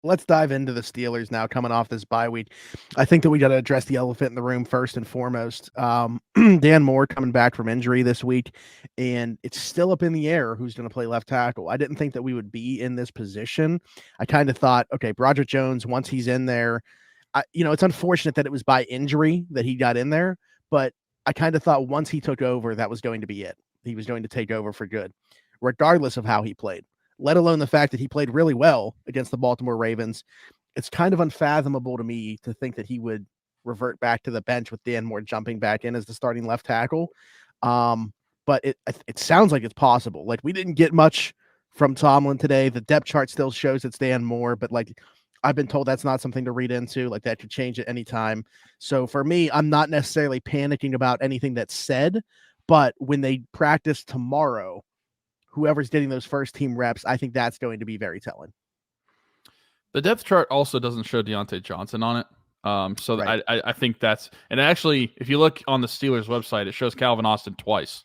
let's dive into the Steelers now coming off this bye week. I think that we got to address the elephant in the room first and foremost. Dan Moore coming back from injury this week, and it's still up in the air who's going to play left tackle. I didn't think that we would be in this position. I kind of thought, okay, Broderick Jones, once he's in there, it's unfortunate that it was by injury that he got in there, but I kind of thought once he took over, that was going to be it. He was going to take over for good, regardless of how he played, let alone the fact that he played really well against the Baltimore Ravens. It's kind of unfathomable to me to think that he would revert back to the bench with Dan Moore jumping back in as the starting left tackle. But it sounds like it's possible. Like, we didn't get much from Tomlin today. The depth chart still shows it's Dan Moore, but like, I've been told that's not something to read into. Like, that could change at any time. So for me, I'm not necessarily panicking about anything that's said, but when they practice tomorrow, whoever's getting those first team reps, I think that's going to be very telling. The depth chart also doesn't show Deontay Johnson on it. So right. I think that's, and actually, if you look on the Steelers website, it shows Calvin Austin twice.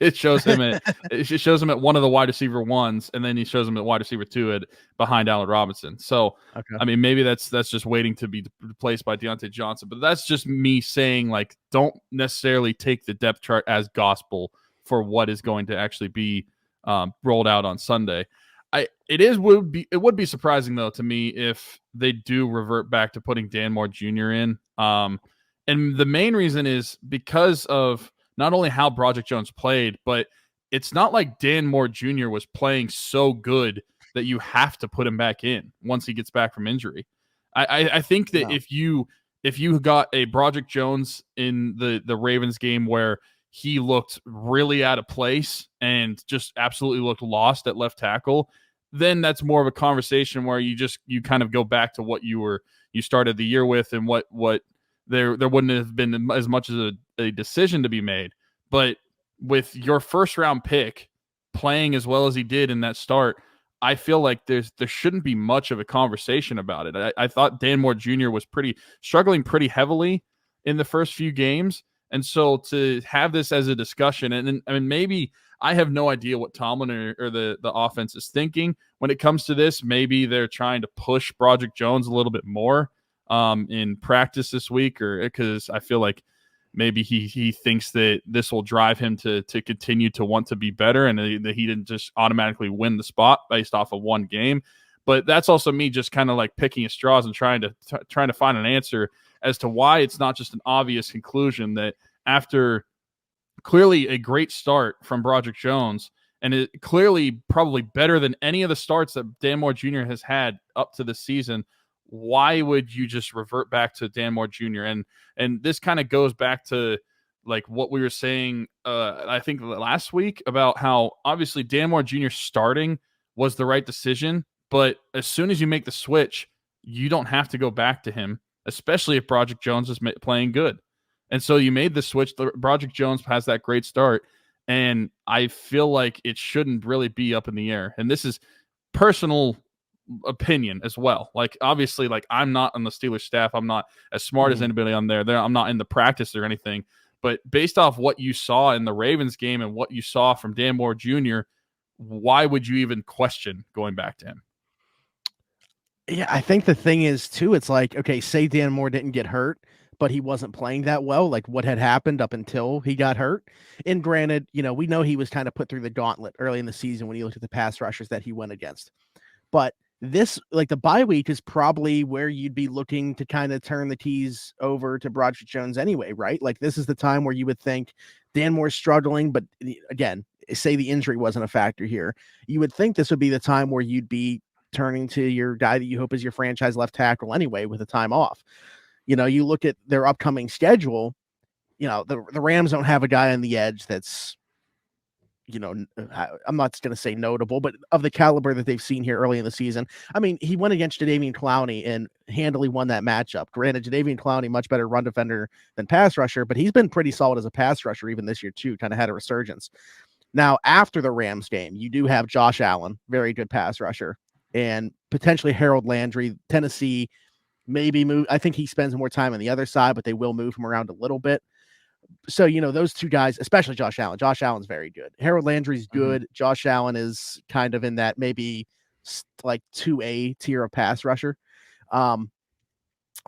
It shows him at one of the wide receiver ones, and then he shows him at wide receiver 2 behind Allen Robinson. So, okay. I mean, maybe that's just waiting to be replaced by Deontay Johnson, but that's just me saying, like, don't necessarily take the depth chart as gospel for what is going to actually be rolled out on Sunday. It would be surprising though to me if they do revert back to putting Dan Moore Jr. in. And the main reason is because of not only how Broderick Jones played, but it's not like Dan Moore Jr. was playing so good that you have to put him back in once he gets back from injury. I think that if you got a Broderick Jones in the Ravens game where he looked really out of place and just absolutely looked lost at left tackle, then that's more of a conversation where you kind of go back to what you started the year with, and what there wouldn't have been as much as a decision to be made. But with your first round pick playing as well as he did in that start, I feel like there shouldn't be much of a conversation about it. I thought Dan Moore Jr. was struggling pretty heavily in the first few games. And so to have this as a discussion, and I mean, maybe I have no idea what Tomlin or the offense is thinking when it comes to this. Maybe they're trying to push Broderick Jones a little bit more in practice this week, or because I feel like maybe he thinks that this will drive him to continue to want to be better, and that he didn't just automatically win the spot based off of one game. But that's also me just kind of like picking at straws and trying to find an answer as to why it's not just an obvious conclusion that after clearly a great start from Broderick Jones, and it clearly probably better than any of the starts that Dan Moore Jr. has had up to this season, why would you just revert back to Dan Moore Jr.? And this kind of goes back to like what we were saying, I think last week, about how obviously Dan Moore Jr. starting was the right decision, but as soon as you make the switch, you don't have to go back to him, especially if Broderick Jones is playing good. And so you made the switch. Broderick Jones has that great start, and I feel like it shouldn't really be up in the air. And this is personal opinion as well. Like, obviously, like, I'm not on the Steelers staff. I'm not as smart as anybody on there. I'm not in the practice or anything. But based off what you saw in the Ravens game and what you saw from Dan Moore Jr., why would you even question going back to him? Yeah, I think the thing is, too, it's like, okay, say Dan Moore didn't get hurt, but he wasn't playing that well, like what had happened up until he got hurt. And granted, we know he was kind of put through the gauntlet early in the season when you look at the pass rushers that he went against. But this, like, the bye week is probably where you'd be looking to kind of turn the keys over to Broderick Jones anyway, right? Like, this is the time where you would think Dan Moore's struggling, but again, say the injury wasn't a factor here. You would think this would be the time where you'd be turning to your guy that you hope is your franchise left tackle anyway with a time off. You look at their upcoming schedule, the Rams don't have a guy on the edge that's, I'm not going to say notable, but of the caliber that they've seen here early in the season. I mean, he went against Jadeveon Clowney and handily won that matchup. Granted, Jadeveon Clowney, much better run defender than pass rusher, but he's been pretty solid as a pass rusher even this year too, kind of had a resurgence. Now, after the Rams game, you do have Josh Allen, very good pass rusher, and potentially Harold Landry. Tennessee maybe move. I think he spends more time on the other side, but they will move him around a little bit. So, those two guys, especially Josh Allen. Josh Allen's very good. Harold Landry's good. Josh Allen is kind of in that maybe like 2A tier of pass rusher.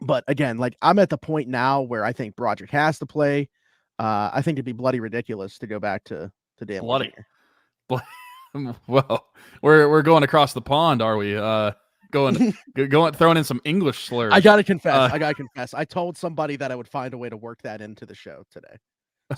But again, like I'm at the point now where I think Broderick has to play. I think it'd be bloody ridiculous to go back to Dan Moore Bloody. Jr. Well, we're going across the pond, are we? Going throwing in some English slurs. I gotta confess. I told somebody that I would find a way to work that into the show today.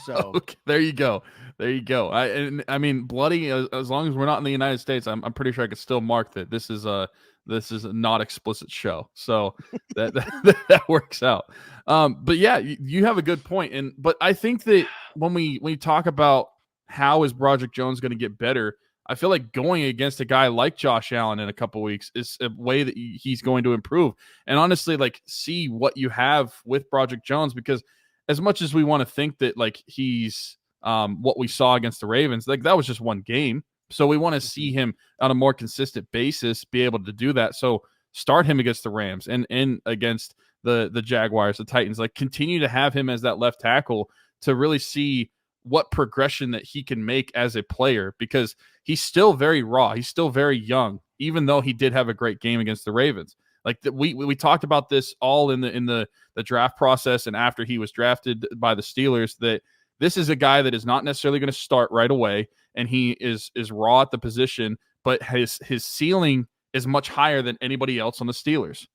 So okay, there you go. I mean, bloody. As long as we're not in the United States, I'm pretty sure I could still mark that this is a not explicit show. So that works out. But yeah, you have a good point. But I think that when we talk about how is Broderick Jones going to get better, I feel like going against a guy like Josh Allen in a couple weeks is a way that he's going to improve. And honestly, like see what you have with Broderick Jones, because as much as we want to think that like he's what we saw against the Ravens, like that was just one game. So we want to see him on a more consistent basis be able to do that. So start him against the Rams and against the Jaguars, the Titans, like continue to have him as that left tackle to really see what progression that he can make as a player, because he's still very raw. He's still very young, even though he did have a great game against the Ravens. Like we talked about this all in the draft process and after he was drafted by the Steelers, that this is a guy that is not necessarily going to start right away, and he is raw at the position, but his ceiling is much higher than anybody else on the Steelers.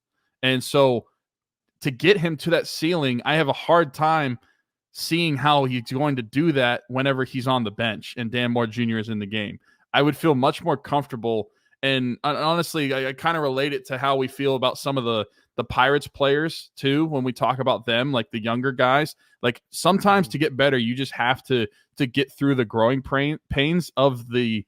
And so to get him to that ceiling, I have a hard time seeing how he's going to do that whenever he's on the bench and Dan Moore Jr. is in the game. I would feel much more comfortable. And honestly, I kind of relate it to how we feel about some of the Pirates players too, when we talk about them, like the younger guys. Like sometimes to get better, you just have to get through the growing pains of the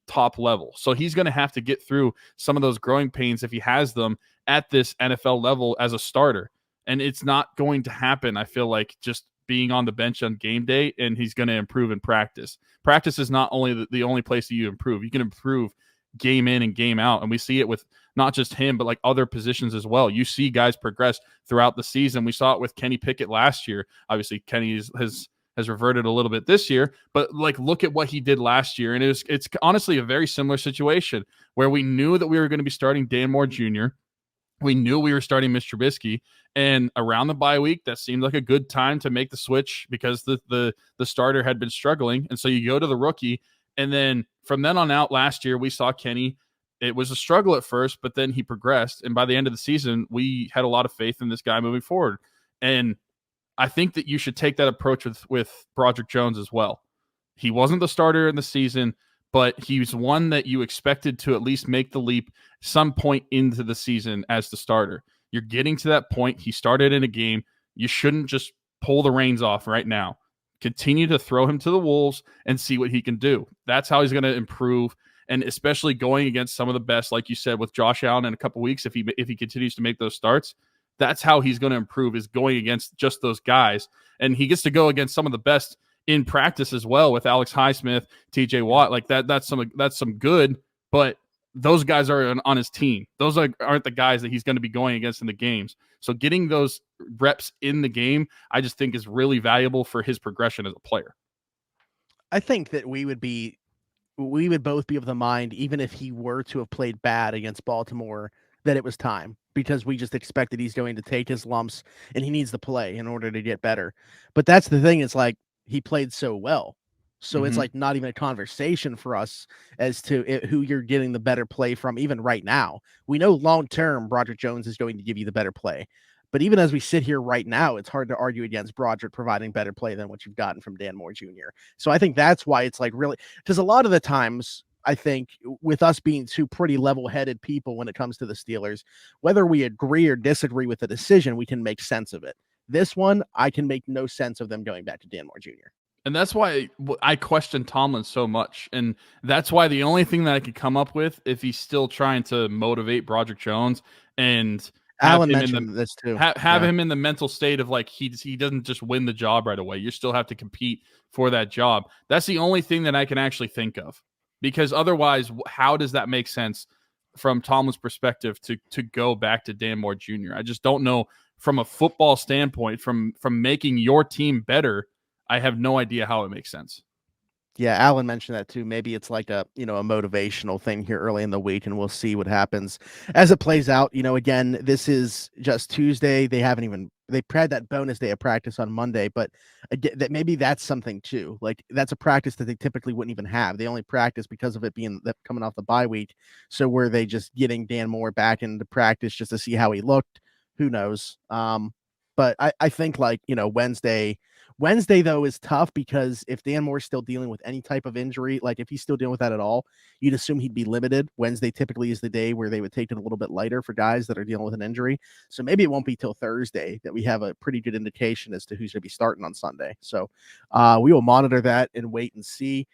top level. So he's going to have to get through some of those growing pains if he has them at this NFL level as a starter. And it's not going to happen, I feel like, just being on the bench on game day and he's going to improve in practice. Practice is not only the only place that you improve. You can improve game in and game out. And we see it with not just him, but like other positions as well. You see guys progress throughout the season. We saw it with Kenny Pickett last year. Obviously, Kenny has reverted a little bit this year, but like look at what he did last year. And it's honestly a very similar situation where we knew that we were going to be starting Dan Moore Jr. We knew we were starting Mr. Trubisky, and around the bye week, that seemed like a good time to make the switch because the starter had been struggling. And so you go to the rookie, and then from then on out last year, we saw Kenny. It was a struggle at first, but then he progressed. And by the end of the season, we had a lot of faith in this guy moving forward. And I think that you should take that approach with Broderick Jones as well. He wasn't the starter in the season, but he's one that you expected to at least make the leap some point into the season as the starter. You're getting to that point. He started in a game. You shouldn't just pull the reins off right now. Continue to throw him to the wolves and see what he can do. That's how he's going to improve, and especially going against some of the best, like you said, with Josh Allen in a couple weeks, if he continues to make those starts, that's how he's going to improve, is going against just those guys. And he gets to go against some of the best in practice as well with Alex Highsmith, TJ Watt, like that's some good, but those guys are on his team. Those aren't the guys that he's going to be going against in the games. So getting those reps in the game, I just think is really valuable for his progression as a player. I think that we would both be of the mind, even if he were to have played bad against Baltimore, that it was time, because we just expected he's going to take his lumps and he needs to play in order to get better. But that's the thing. It's like, he played so well. So it's like not even a conversation for us as to who you're getting the better play from. Even right now, we know long-term Broderick Jones is going to give you the better play. But even as we sit here right now, it's hard to argue against Broderick providing better play than what you've gotten from Dan Moore Jr. So I think that's why it's like really, because a lot of the times, I think with us being two pretty level-headed people when it comes to the Steelers, whether we agree or disagree with the decision, we can make sense of it. This one, I can make no sense of them going back to Dan Moore Jr. And that's why I question Tomlin so much. And that's why the only thing that I could come up with, if he's still trying to motivate Broderick Jones and Alan mentioned this too, have him in the mental state of like he doesn't just win the job right away. You still have to compete for that job. That's the only thing that I can actually think of, because otherwise, how does that make sense from Tomlin's perspective to go back to Dan Moore Jr.? I just don't know. From a football standpoint, from making your team better, I have no idea how it makes sense. Yeah, Alan mentioned that too. Maybe it's like a a motivational thing here early in the week, and we'll see what happens as it plays out. Again, this is just Tuesday. They had that bonus day of practice on Monday, but again, that maybe that's something too. Like that's a practice that they typically wouldn't even have. They only practice because of it being coming off the bye week. So were they just getting Dan Moore back into practice just to see how he looked? Who knows? But I think like Wednesday, though, is tough because if Dan Moore's still dealing with any type of injury, like if he's still dealing with that at all, you'd assume he'd be limited. Wednesday typically is the day where they would take it a little bit lighter for guys that are dealing with an injury. So maybe it won't be till Thursday that we have a pretty good indication as to who's going to be starting on Sunday. So we will monitor that and wait and see.